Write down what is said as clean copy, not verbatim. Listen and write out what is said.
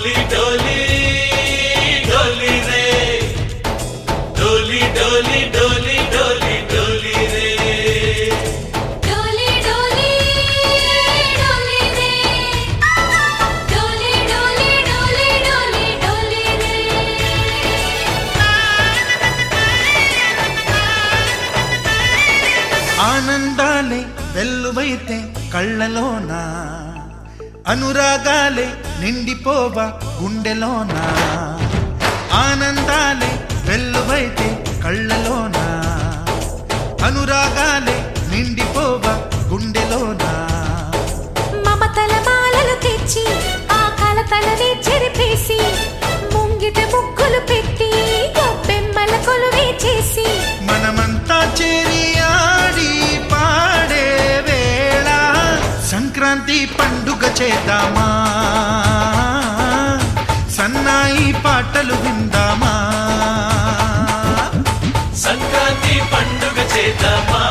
डोली डोली डोली रे डोली डोली डोली डोली डोली रे डोली डोली डोली रे डोली डोली डोली डोली डोली रे ఆనందాలే వెల్లువైతే కళ్ళలోనా అనురాగాలే నిండిపోవా గుండెలోనా ఆనందాలే వెల్లువైతే కళ్ళలోనా అనురాగాలే నిండిపోవా గుండెలోనా మమతల మాలలు తెచ్చి ఆ కలతలని చెరిపేసి ముంగిట ముగ్గులు పెట్టి గొప్పెమ్మల కొలువే చేసి మనమంతా చేరి ఆడి పాడే వేళ సంక్రాంతి పండుగ చేద్దామా సన్నాయి పాటలు విందామా సంక్రాంతి పండుగ చేద్దామా